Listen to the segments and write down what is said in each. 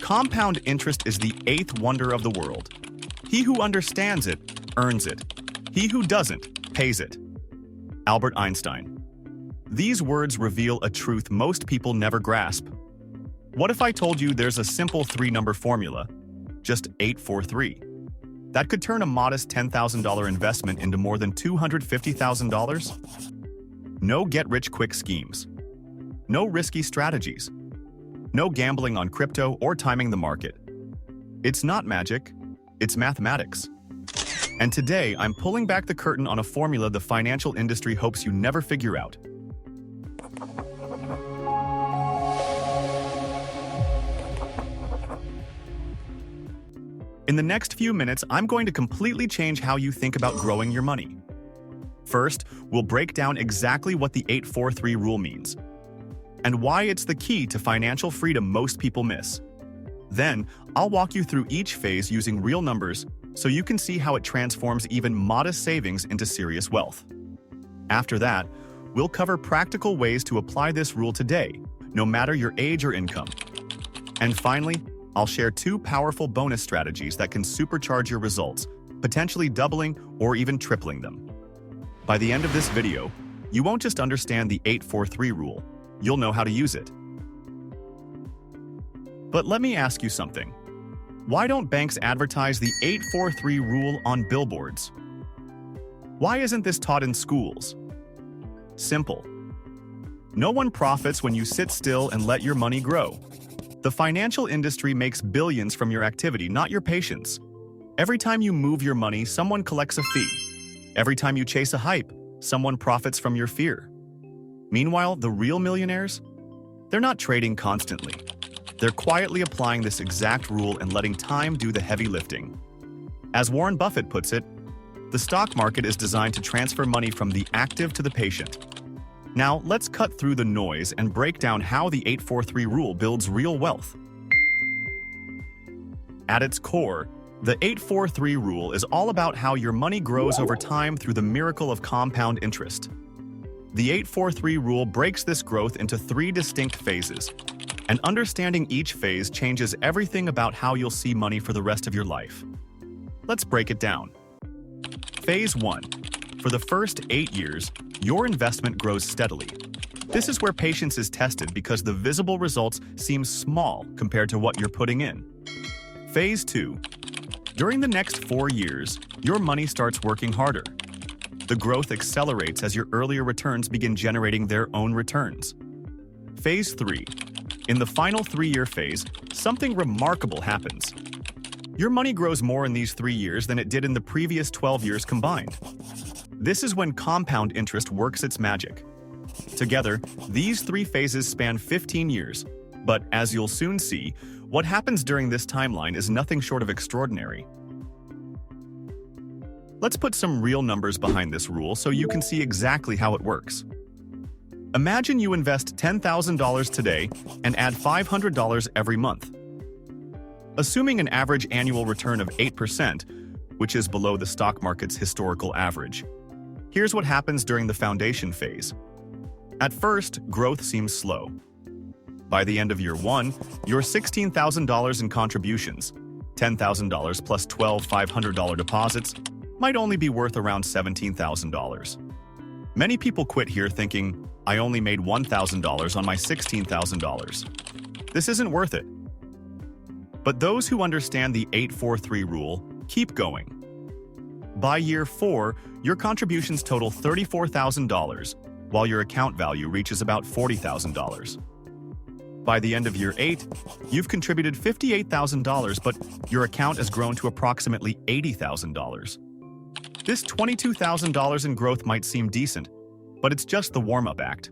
Compound interest is the eighth wonder of the world. He who understands it, earns it. He who doesn't, pays it. Albert Einstein. These words reveal a truth most people never grasp. What if I told you there's a simple three-number formula, just 843? That could turn a modest $10,000 investment into more than $250,000? No get-rich-quick schemes. No risky strategies. No gambling on crypto or timing the market. It's not magic, it's mathematics. And today, I'm pulling back the curtain on a formula the financial industry hopes you never figure out. In the next few minutes, I'm going to completely change how you think about growing your money. First, we'll break down exactly what the 843 rule means, and why it's the key to financial freedom most people miss. Then, I'll walk you through each phase using real numbers so you can see how it transforms even modest savings into serious wealth. After that, we'll cover practical ways to apply this rule today, no matter your age or income. And finally, I'll share two powerful bonus strategies that can supercharge your results, potentially doubling or even tripling them. By the end of this video, you won't just understand the 843 rule, you'll know how to use it. But let me ask you something. Why don't banks advertise the 843 rule on billboards? Why isn't this taught in schools? Simple. No one profits when you sit still and let your money grow. The financial industry makes billions from your activity, not your patience. Every time you move your money, someone collects a fee. Every time you chase a hype, someone profits from your fear. Meanwhile, the real millionaires? They're not trading constantly. They're quietly applying this exact rule and letting time do the heavy lifting. As Warren Buffett puts it, the stock market is designed to transfer money from the active to the patient. Now, let's cut through the noise and break down how the 843 rule builds real wealth. At its core, the 843 rule is all about how your money grows over time through the miracle of compound interest. The 843 rule breaks this growth into three distinct phases, and understanding each phase changes everything about how you'll see money for the rest of your life. Let's break it down. Phase 1. For the first 8 years, your investment grows steadily. This is where patience is tested because the visible results seem small compared to what you're putting in. Phase 2. During the next 4 years, your money starts working harder. The growth accelerates as your earlier returns begin generating their own returns. Phase 3. In the final 3-year phase, something remarkable happens. Your money grows more in these 3 years than it did in the previous 12 years combined. This is when compound interest works its magic. Together, these 3 phases span 15 years, but as you'll soon see, what happens during this timeline is nothing short of extraordinary. Let's put some real numbers behind this rule so you can see exactly how it works. Imagine you invest $10,000 today and add $500 every month. Assuming an average annual return of 8%, which is below the stock market's historical average. Here's what happens during the foundation phase. At first, growth seems slow. By the end of year 1, your $16,000 in contributions, $10,000 plus 12 $500 deposits, might only be worth around $17,000. Many people quit here thinking, I only made $1,000 on my $16,000. This isn't worth it. But those who understand the 843 rule keep going. By year 4, your contributions total $34,000, while your account value reaches about $40,000. By the end of year 8, you've contributed $58,000, but your account has grown to approximately $80,000. This $22,000 in growth might seem decent, but it's just the warm-up act.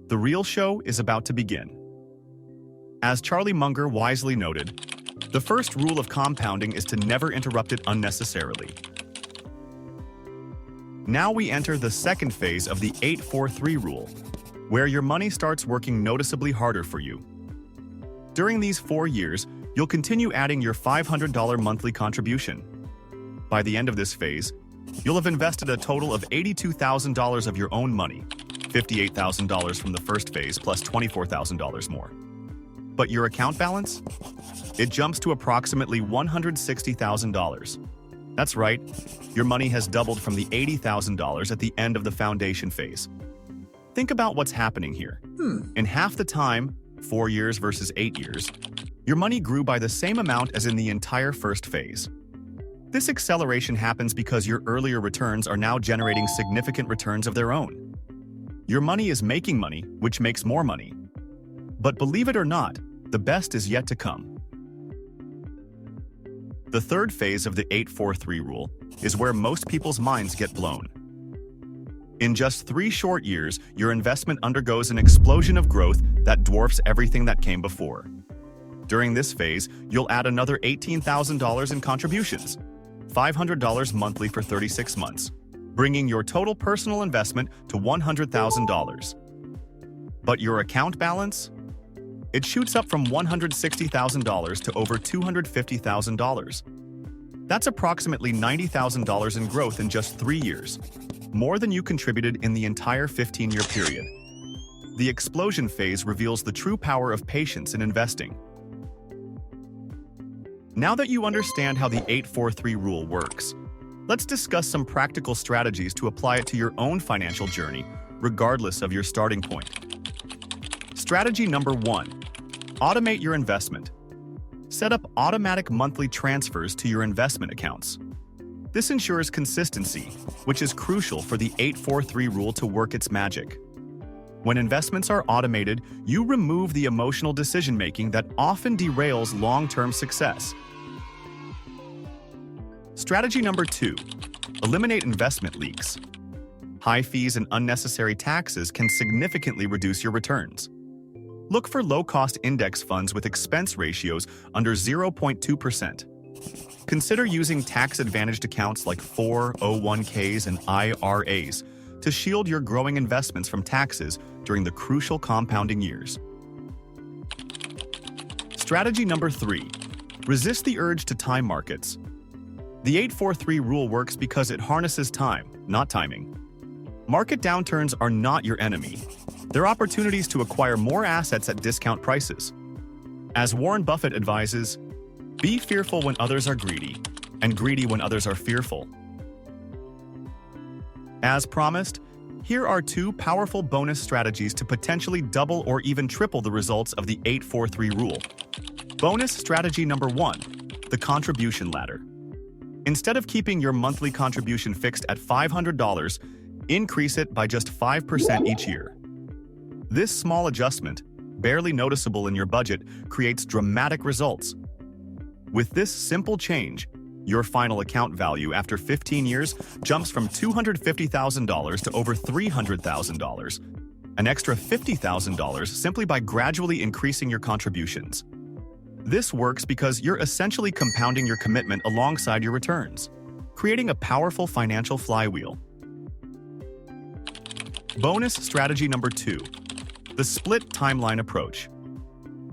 The real show is about to begin. As Charlie Munger wisely noted, the first rule of compounding is to never interrupt it unnecessarily. Now we enter the second phase of the 843 rule, where your money starts working noticeably harder for you. During these 4 years, you'll continue adding your $500 monthly contribution. By the end of this phase, you'll have invested a total of $82,000 of your own money, $58,000 from the first phase plus $24,000 more. But your account balance? It jumps to approximately $160,000. That's right, your money has doubled from the $80,000 at the end of the foundation phase. Think about what's happening here. In half the time, 4 years versus 8 years, your money grew by the same amount as in the entire first phase. This acceleration happens because your earlier returns are now generating significant returns of their own. Your money is making money, which makes more money. But believe it or not, the best is yet to come. The third phase of the 8-4-3 rule is where most people's minds get blown. In just 3 short years, your investment undergoes an explosion of growth that dwarfs everything that came before. During this phase, you'll add another $18,000 in contributions, $500 monthly for 36 months, bringing your total personal investment to $100,000. But your account balance? It shoots up from $160,000 to over $250,000. That's approximately $90,000 in growth in just 3 years, more than you contributed in the entire 15-year period. The explosion phase reveals the true power of patience in investing. Now that you understand how the 8-4-3 rule works, let's discuss some practical strategies to apply it to your own financial journey, regardless of your starting point. Strategy number 1. Automate your investment. Set up automatic monthly transfers to your investment accounts. This ensures consistency, which is crucial for the 8-4-3 rule to work its magic. When investments are automated, you remove the emotional decision-making that often derails long-term success. Strategy number 2. Eliminate investment leaks. High fees and unnecessary taxes can significantly reduce your returns. Look for low-cost index funds with expense ratios under 0.2%. Consider using tax-advantaged accounts like 401ks and IRAs to shield your growing investments from taxes during the crucial compounding years. Strategy number 3. Resist the urge to time markets. The 8-4-3 rule works because it harnesses time, not timing. Market downturns are not your enemy. They're opportunities to acquire more assets at discount prices. As Warren Buffett advises, be fearful when others are greedy, and greedy when others are fearful. As promised, here are 2 powerful bonus strategies to potentially double or even triple the results of the 8-4-3 rule. Bonus strategy number 1, the contribution ladder. Instead of keeping your monthly contribution fixed at $500, increase it by just 5% each year. This small adjustment, barely noticeable in your budget, creates dramatic results. With this simple change, your final account value after 15 years jumps from $250,000 to over $300,000, an extra $50,000 simply by gradually increasing your contributions. This works because you're essentially compounding your commitment alongside your returns, creating a powerful financial flywheel. Bonus strategy number 2, the split timeline approach.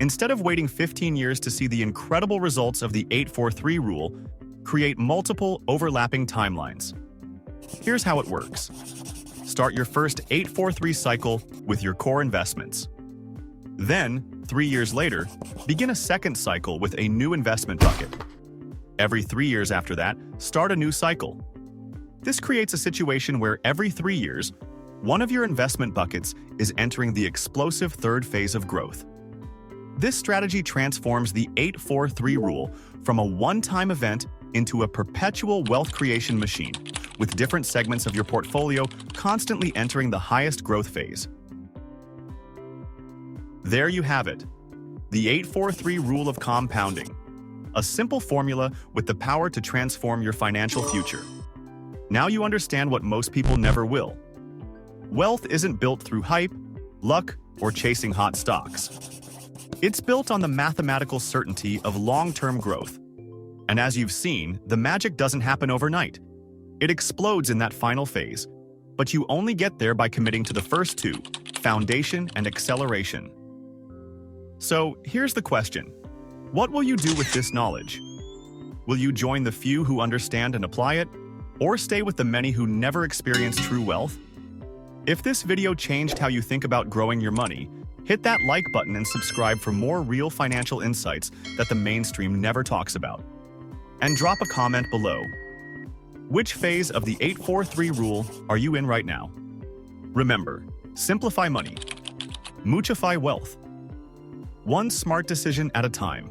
Instead of waiting 15 years to see the incredible results of the 8-4-3 rule, create multiple overlapping timelines. Here's how it works. Start your first 8-4-3 cycle with your core investments. Then, 3 years later, begin a second cycle with a new investment bucket. Every 3 years after that, start a new cycle. This creates a situation where every 3 years, one of your investment buckets is entering the explosive third phase of growth. This strategy transforms the 8-4-3 rule from a one-time event into a perpetual wealth creation machine, with different segments of your portfolio constantly entering the highest growth phase. There you have it, the 8-4-3 rule of compounding, a simple formula with the power to transform your financial future. Now you understand what most people never will. Wealth isn't built through hype, luck, or chasing hot stocks. It's built on the mathematical certainty of long-term growth. And as you've seen, the magic doesn't happen overnight. It explodes in that final phase, but you only get there by committing to the first 2, foundation and acceleration. So here's the question. What will you do with this knowledge? Will you join the few who understand and apply it, or stay with the many who never experience true wealth? If this video changed how you think about growing your money, Hit that like button and subscribe for more real financial insights that the mainstream never talks about. And drop a comment below. Which phase of the 843 rule are you in right now? Remember, simplify money. Muchafy wealth. One smart decision at a time.